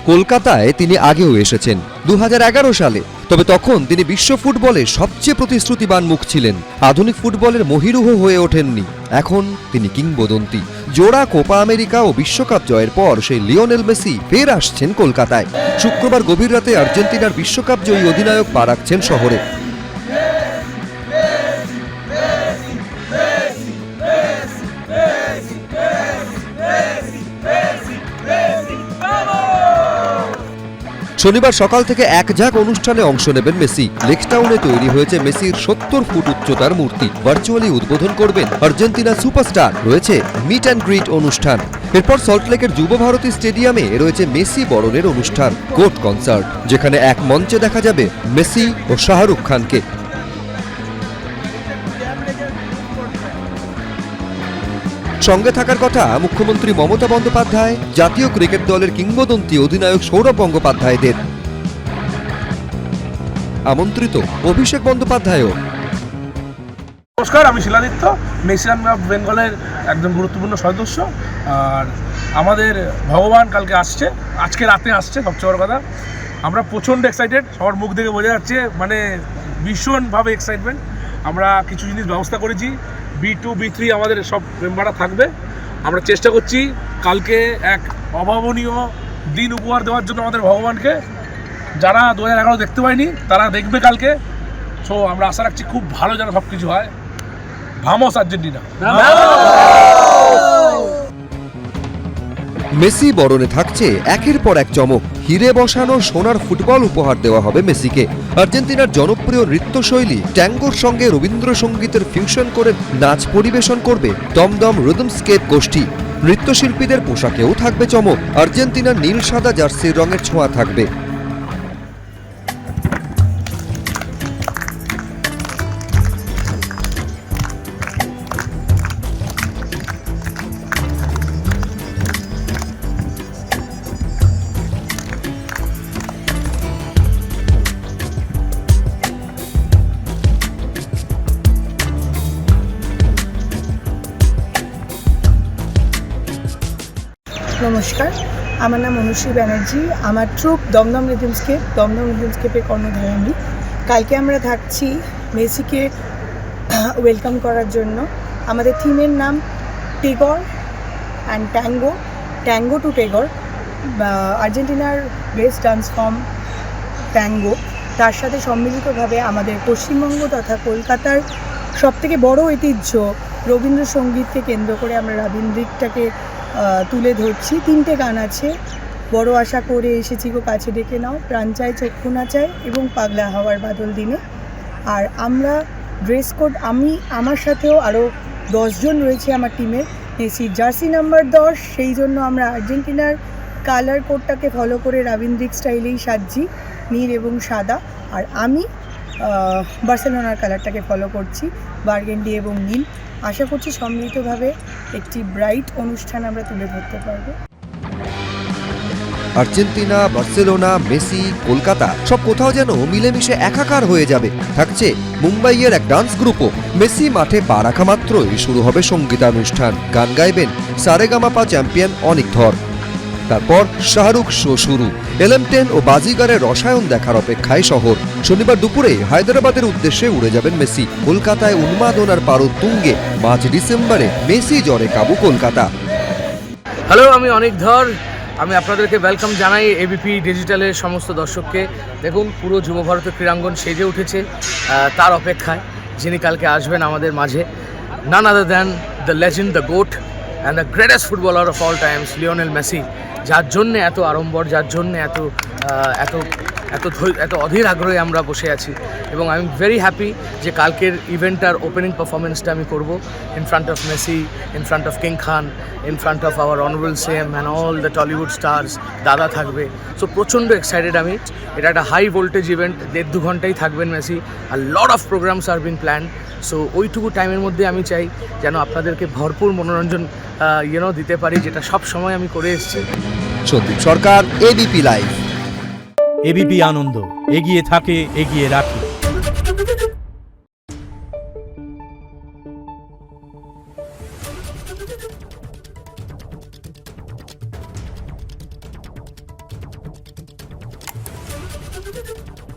কলকাতায় তিনি আগেও এসেছেন 2011 সালে। তবে তখন তিনি বিশ্ব ফুটবলে সবচেয়ে প্রতিশ্রুতিবান মুখ ছিলেন। আধুনিক ফুটবলের মহিরুহ হয়ে ওঠেননি। এখন তিনি কিংবদন্তি। জোড়া কোপা আমেরিকা ও বিশ্বকাপ জয়ের পর সেই লিওনেল মেসি ফের আসছেন কলকাতায়। শুক্রবার গভীর রাতে আর্জেন্টিনার বিশ্বকাপ জয়ী অধিনায়ক পা রাখছেন শহরে। শনিবার সকাল থেকে একঝাঁক অনুষ্ঠানে অংশ নেবেন মেসি। লেকটাউনে তৈরি হয়েছে মেসির 70 ফুট উচ্চতার মূর্তি। ভার্চুয়ালি উদ্বোধন করবেন আর্জেন্টিনা সুপারস্টার। রয়েছে মিট অ্যান্ড গ্রিট অনুষ্ঠান। এরপর সল্টলেকের যুব ভারতী স্টেডিয়ামে রয়েছে মেসি বরণের অনুষ্ঠান, গোট কনসার্ট, যেখানে এক মঞ্চে দেখা যাবে মেসি ও শাহরুখ খানকে। সঙ্গে থাকার কথা মুখ্যমন্ত্রী মমতা বন্দ্যোপাধ্যায়, জাতীয় ক্রিকেট দলের কিংবদন্তি অধিনায়ক সৌরভ গঙ্গোপাধ্যায়দের। আমন্ত্রিত অভিষেক বন্দ্যোপাধ্যায়ও। নমস্কার, আমি শিলাদিত্য, নেশন অফ বেঙ্গলের একদম গুরুত্বপূর্ণ সদস্য। আর আমাদের ভগবান কালকে আসছে, আজকে রাতে আসছে। সবচেয়ে বড় কথা, আমরা প্রচণ্ড এক্সাইটেড। সবার মুখ দেখে বোঝা যাচ্ছে, মানে ভীষণভাবে এক্সাইটমেন্ট। আমরা কিছু জিনিস ব্যবস্থা করেছি। B2 B3 আমাদের সব মেম্বাররা থাকবে। আমরা চেষ্টা করছি কালকে এক অভাবনীয় দিন উপহার দেওয়ার জন্য আমাদের ভগবানকে। যারা 2011 দেখতে পায়নি তারা দেখবে কালকে। সো আমরা আশা রাখছি খুব ভালো যেন সব কিছু হয়। Vamos Argentina. মেসি বরণে থাকছে একের পর এক চমক। হিরে বসানো সোনার ফুটবল উপহার দেওয়া হবে মেসিকে। আর্জেন্টিনার জনপ্রিয় নৃত্যশৈলী ট্যাঙ্গোর সঙ্গে রবীন্দ্রসঙ্গীতের ফিউশন করে নাচ পরিবেশন করবে দমদম রিদমস্কেপ গোষ্ঠী। নৃত্যশিল্পীদের পোশাকেও থাকবে চমক। আর্জেন্টিনার নীল সাদা জার্সির রঙের ছোঁয়া থাকবে। নমস্কার, আমার নাম অনুশ্রী ব্যানার্জি। আমার ট্রুপ দমদম রিদমস্কেপের কর্ণধার আমি। কালকে আমরা থাকছি মেসিকে ওয়েলকাম করার জন্য। আমাদের থিমের নাম Tagore and tango to Tagore. আর্জেন্টিনার বেস্ট ডান্স ফর্ম ট্যাঙ্গো, তার সাথে সম্মিলিতভাবে আমাদের পশ্চিমবঙ্গ তথা কলকাতার সবথেকে বড় ঐতিহ্য রবীন্দ্রসঙ্গীতকে কেন্দ্র করে আমরা রবীন্দ্রিকটাকে তুলে ধরছি। 3টে গান আছে, বড় আশা করে এসেছি গো কাছে ডেকে নাও, প্রাণ চায় চক্ষু না চায় এবং পাগলা হাওয়ার বাদল দিনে। আর আমরা ড্রেস কোড, আমার সাথেও আরও 10 জন রয়েছে আমার টিমের। মেসির জার্সি নাম্বার 10, সেই জন্য আমরা আর্জেন্টিনার কালার কোডটাকে ফলো করে রবীন্দ্রিক স্টাইলেই সাজছি, নীল এবং সাদা। আর আমি বার্সেলোনার কালারটাকে ফলো করছি, বার্গেন্ডি এবং নীল। আশা করছি সম্মিলিতভাবে একটি ব্রাইট অনুষ্ঠান আমরা তুলে ধরতে পারবো। আর্জেন্টিনা, বার্সেলোনা, মেসি, কলকাতা সব কোথাও যেন মিলেমিশে একাকার হয়ে যাবে। থাকছে মুম্বাইয়ের এক ডান্স গ্রুপও। মেসি মাঠে পা রাখা মাত্রই শুরু হবে সঙ্গীতানুষ্ঠান। গান গাইবেন সারেগামাপা চ্যাম্পিয়ন অনিক ধর। তারপর শাহরুখ শো শুরু। LM10 ও বাজিগারের রসায়ন দেখার অপেক্ষায় শহর। শনিবার দুপুরে হায়দ্রাবাদের উদ্দেশ্যে উড়ে যাবেন মেসি। কলকাতায় উন্মাদনার পারদ তুঙ্গে। 5 ডিসেম্বরে মেসি জ্বরে কাবু কলকাতা। হ্যালো, আমি অনিক ধর। আমি আপনাদেরকে ওয়েলকাম জানাই এবিপি ডিজিটালের সমস্ত দর্শককে। দেখুন, পুরো যুব ভারতের ক্রীড়াঙ্গন সেজে উঠেছে তার অপেক্ষায়, যিনি কালকে আসবেন আমাদের মাঝে। None other than the legend, the GOAT and the greatest footballer of all times, Lionel Messi. যার জন্যে এত আড়ম্বর, যার জন্যে এত অধীর আগ্রহে আমরা বসে আছি। এবং আই এম ভেরি হ্যাপি যে কালকের ইভেন্টটার ওপেনিং পারফরমেন্সটা আমি করব in front of Messi, in front of king Khan, in front of our honourable CM and all the Tollywood stars. দাদা থাকবে। সো প্রচণ্ড এক্সাইটেড আমি। এটা একটা হাই ভোল্টেজ ইভেন্ট, 1.5-2 ঘন্টাই থাকবেন মেসি। আর lot of programs are been planned. So ওইটুকু টাইমের মধ্যে আমি চাই যেন আপনাদেরকে ভরপুর মনোরঞ্জন দিতে পারি, যেটা সব সময় আমি করে এসেছি। সন্দীপ সরকার, এবিপি লাইভ। এবিপি আনন্দ এগিয়ে থাকে, এগিয়ে রাখে। নিউজ।